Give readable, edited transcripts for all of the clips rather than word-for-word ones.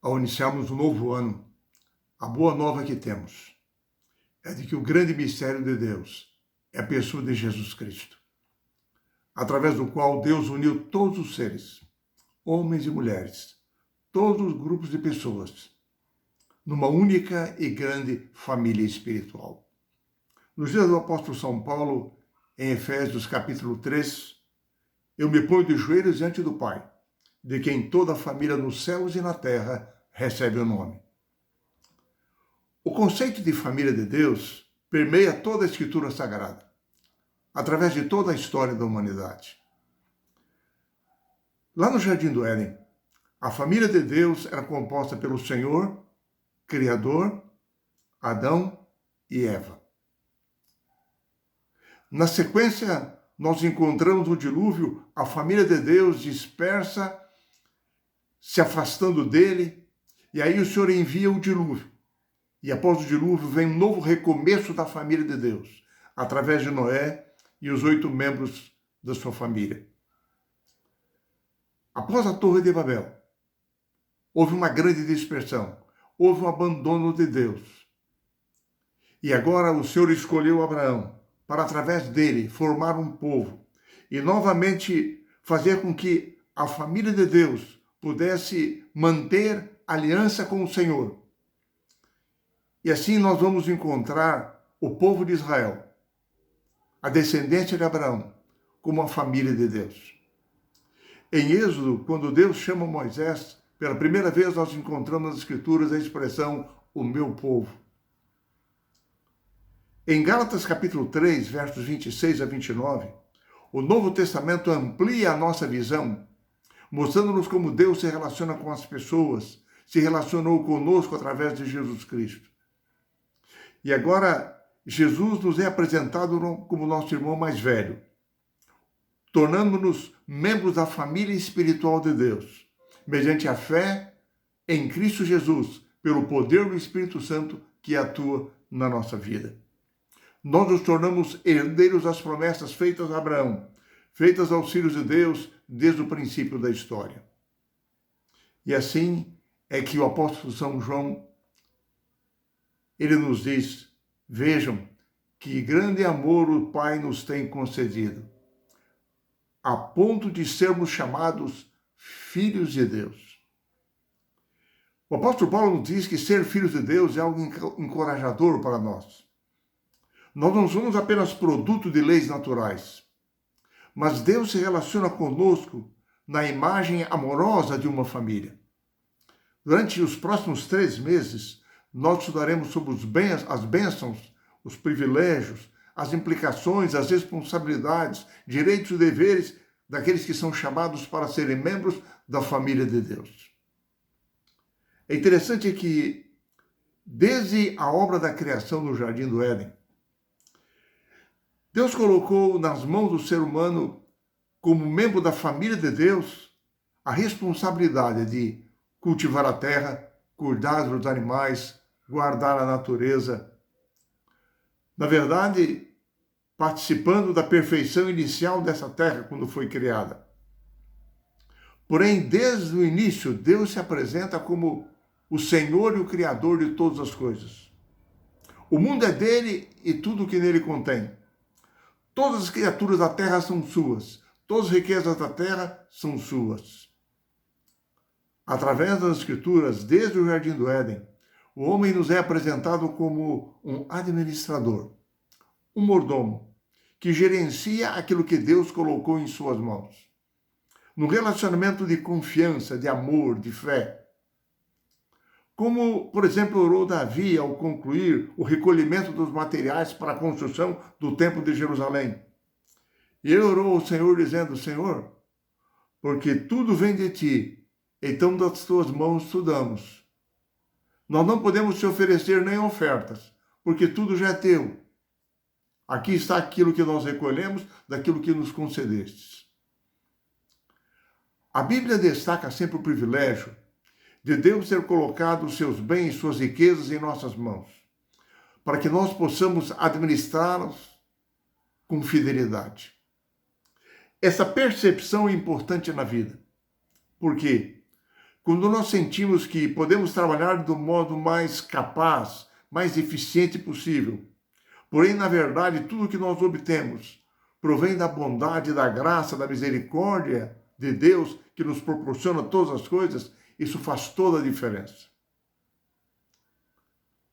ao iniciarmos um novo ano, a boa nova que temos é de que o grande mistério de Deus é a pessoa de Jesus Cristo, através do qual Deus uniu todos os seres, homens e mulheres, todos os grupos de pessoas, numa única e grande família espiritual. Nos dias do apóstolo São Paulo, em Efésios capítulo 3, eu me ponho de joelhos diante do Pai, de quem toda a família nos céus e na terra recebe o nome. O conceito de família de Deus permeia toda a Escritura Sagrada, através de toda a história da humanidade. Lá no Jardim do Éden, a família de Deus era composta pelo Senhor, Criador, Adão e Eva. Na sequência, nós encontramos no dilúvio a família de Deus dispersa, se afastando dele, e aí o Senhor envia o dilúvio. E após o dilúvio vem um novo recomeço da família de Deus, através de Noé e os 8 membros da sua família. Após a Torre de Babel, houve uma grande dispersão, houve um abandono de Deus. E agora o Senhor escolheu Abraão para, através dele, formar um povo e novamente fazer com que a família de Deus pudesse manter aliança com o Senhor. E assim nós vamos encontrar o povo de Israel, a descendência de Abraão, como a família de Deus. Em Êxodo, quando Deus chama Moisés, pela primeira vez nós encontramos nas Escrituras a expressão, o meu povo. Em Gálatas capítulo 3, versos 26 a 29, o Novo Testamento amplia a nossa visão, mostrando-nos como Deus se relaciona com as pessoas, se relacionou conosco através de Jesus Cristo. E agora, Jesus nos é apresentado como nosso irmão mais velho, tornando-nos membros da família espiritual de Deus, mediante a fé em Cristo Jesus, pelo poder do Espírito Santo que atua na nossa vida. Nós nos tornamos herdeiros das promessas feitas a Abraão, feitas aos filhos de Deus desde o princípio da história. E assim é que o apóstolo São João, ele nos diz, vejam que grande amor o Pai nos tem concedido, a ponto de sermos chamados filhos de Deus. O apóstolo Paulo nos diz que ser filhos de Deus é algo encorajador para nós. Nós não somos apenas produto de leis naturais, mas Deus se relaciona conosco na imagem amorosa de uma família. Durante os próximos 3 meses, nós estudaremos sobre as bênçãos, os privilégios, as implicações, as responsabilidades, direitos e deveres daqueles que são chamados para serem membros da família de Deus. É interessante que, desde a obra da criação no Jardim do Éden, Deus colocou nas mãos do ser humano, como membro da família de Deus, a responsabilidade de cultivar a terra, cuidar dos animais, guardar a natureza. Na verdade, participando da perfeição inicial dessa terra quando foi criada. Porém, desde o início, Deus se apresenta como o Senhor e o Criador de todas as coisas. O mundo é dele e tudo o que nele contém. Todas as criaturas da terra são suas. Todas as riquezas da terra são suas. Através das Escrituras, desde o Jardim do Éden, o homem nos é apresentado como um administrador, um mordomo, que gerencia aquilo que Deus colocou em suas mãos. No relacionamento de confiança, de amor, de fé. Como, por exemplo, orou Davi ao concluir o recolhimento dos materiais para a construção do Templo de Jerusalém. E ele orou ao Senhor dizendo, Senhor, porque tudo vem de ti, então das tuas mãos tudo damos. Nós não podemos te oferecer nem ofertas, porque tudo já é teu. Aqui está aquilo que nós recolhemos daquilo que nos concedestes. A Bíblia destaca sempre o privilégio de Deus ter colocado os seus bens, suas riquezas em nossas mãos, para que nós possamos administrá-los com fidelidade. Essa percepção é importante na vida. Por quê? quando nós sentimos que podemos trabalhar do modo mais capaz, mais eficiente possível, porém, na verdade, tudo que nós obtemos provém da bondade, da graça, da misericórdia de Deus, que nos proporciona todas as coisas, isso faz toda a diferença.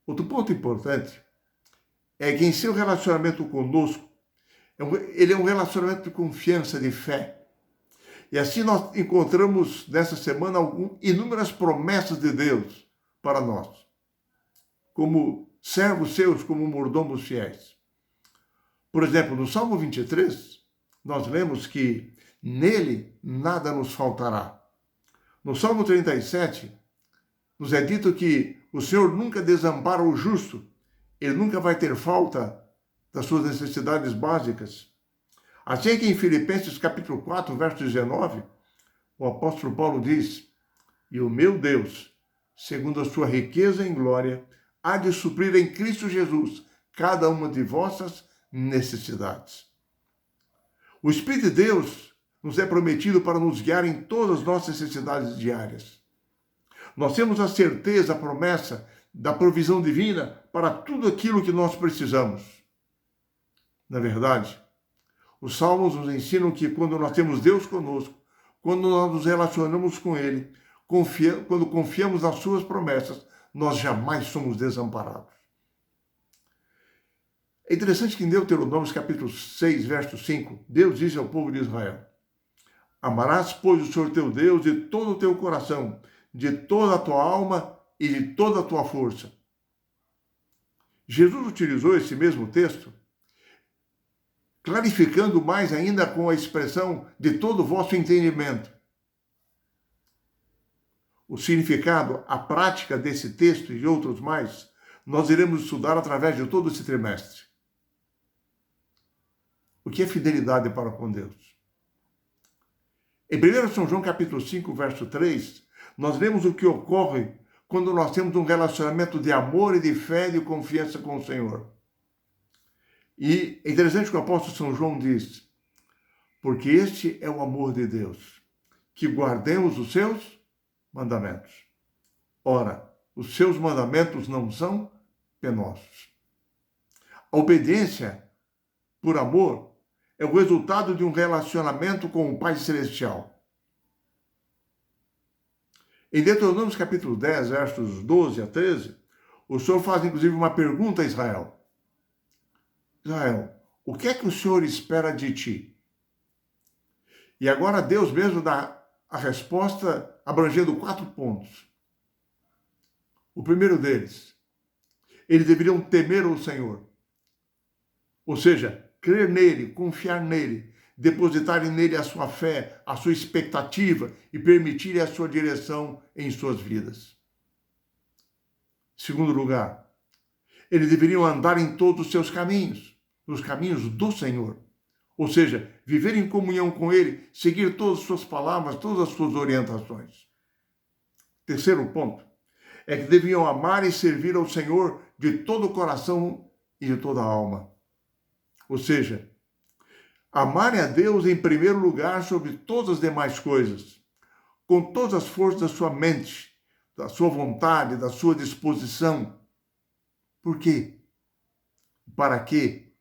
Outro ponto importante é que em seu relacionamento conosco, ele é um relacionamento de confiança, de fé. E assim nós encontramos nessa semana inúmeras promessas de Deus para nós, como servos seus, como mordomos fiéis. Por exemplo, no Salmo 23, nós lemos que nele nada nos faltará. No Salmo 37, nos é dito que o Senhor nunca desampara o justo, ele nunca vai ter falta das suas necessidades básicas. Assim que em Filipenses capítulo 4, verso 19, o apóstolo Paulo diz: "E o meu Deus, segundo a sua riqueza em glória, há de suprir em Cristo Jesus cada uma de vossas necessidades." O Espírito de Deus nos é prometido para nos guiar em todas as nossas necessidades diárias. Nós temos a certeza, a promessa da provisão divina para tudo aquilo que nós precisamos. Na verdade, os Salmos nos ensinam que quando nós temos Deus conosco, quando nós nos relacionamos com Ele, quando confiamos nas suas promessas, nós jamais somos desamparados. É interessante que em Deuteronômio capítulo 6, verso 5, Deus diz ao povo de Israel: "Amarás, pois, o Senhor teu Deus de todo o teu coração, de toda a tua alma e de toda a tua força." Jesus utilizou esse mesmo texto, clarificando mais ainda com a expressão "de todo o vosso entendimento." O significado, a prática desse texto e de outros mais, nós iremos estudar através de todo esse trimestre. O que é fidelidade para com Deus? Em 1 São João capítulo 5, verso 3, nós lemos o que ocorre quando nós temos um relacionamento de amor e de fé e de confiança com o Senhor. E é interessante que o apóstolo São João diz: "Porque este é o amor de Deus, que guardemos os seus mandamentos." Ora, os seus mandamentos não são penosos. A obediência por amor é o resultado de um relacionamento com o Pai Celestial. Em Deuteronômio capítulo 10, versos 12 a 13, o Senhor faz inclusive uma pergunta a Israel: "Israel, o que é que o Senhor espera de ti?" E agora Deus mesmo dá a resposta abrangendo 4 pontos. O primeiro deles: eles deveriam temer o Senhor. Ou seja, crer nele, confiar nele, depositarem nele a sua fé, a sua expectativa e permitirem a sua direção em suas vidas. Segundo lugar, eles deveriam andar em todos os seus caminhos, nos caminhos do Senhor. Ou seja, viver em comunhão com Ele, seguir todas as suas palavras, todas as suas orientações. Terceiro ponto, é que deviam amar e servir ao Senhor de todo o coração e de toda a alma. Ou seja, amarem a Deus em primeiro lugar sobre todas as demais coisas, com todas as forças da sua mente, da sua vontade, da sua disposição. Por quê? Para quê?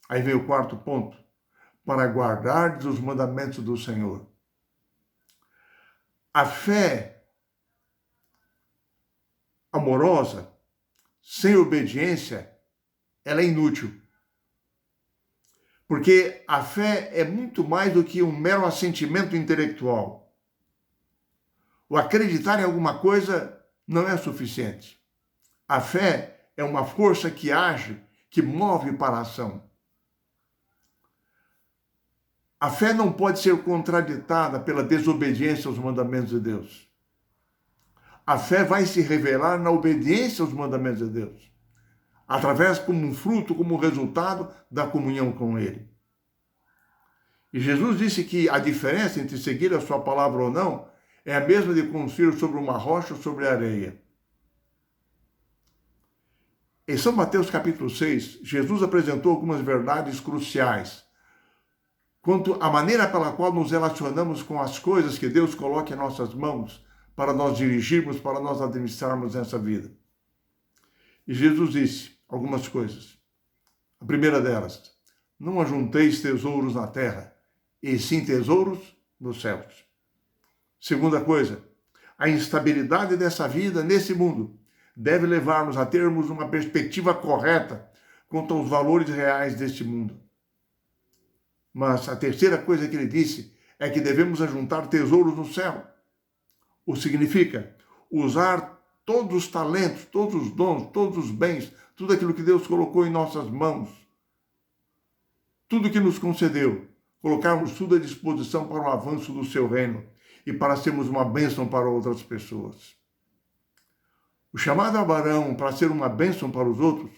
Aí vem o quarto ponto: para guardar os mandamentos do Senhor. A fé amorosa, sem obediência, ela é inútil. Porque a fé é muito mais do que um mero assentimento intelectual. O acreditar em alguma coisa não é suficiente. A fé é uma força que age, que move para a ação. A fé não pode ser contraditada pela desobediência aos mandamentos de Deus. A fé vai se revelar na obediência aos mandamentos de Deus, através como um fruto, como um resultado da comunhão com Ele. E Jesus disse que a diferença entre seguir a sua palavra ou não é a mesma de construir sobre uma rocha ou sobre a areia. Em São Mateus capítulo 6, Jesus apresentou algumas verdades cruciais quanto à maneira pela qual nos relacionamos com as coisas que Deus coloca em nossas mãos para nós dirigirmos, para nós administrarmos essa vida. E Jesus disse algumas coisas. A primeira delas, não ajunteis tesouros na terra, e sim tesouros nos céus. Segunda coisa, a instabilidade dessa vida nesse mundo deve levar-nos a termos uma perspectiva correta quanto aos valores reais deste mundo. Mas a terceira coisa que ele disse é que devemos ajuntar tesouros no céu. O significa usar todos os talentos, todos os dons, todos os bens, tudo aquilo que Deus colocou em nossas mãos, tudo que nos concedeu, colocarmos tudo à disposição para o avanço do seu reino e para sermos uma bênção para outras pessoas. O chamado Abraão para ser uma bênção para os outros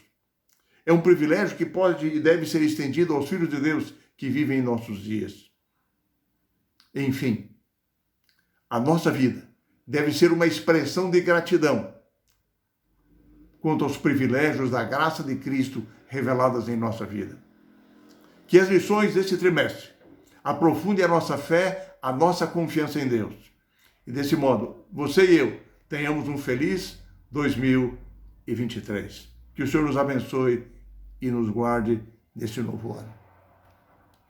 é um privilégio que pode e deve ser estendido aos filhos de Deus que vivem em nossos dias. Enfim, a nossa vida deve ser uma expressão de gratidão quanto aos privilégios da graça de Cristo reveladas em nossa vida. Que as lições deste trimestre aprofundem a nossa fé, a nossa confiança em Deus. E desse modo, você e eu tenhamos um feliz 2023. Que o Senhor nos abençoe e nos guarde neste novo ano.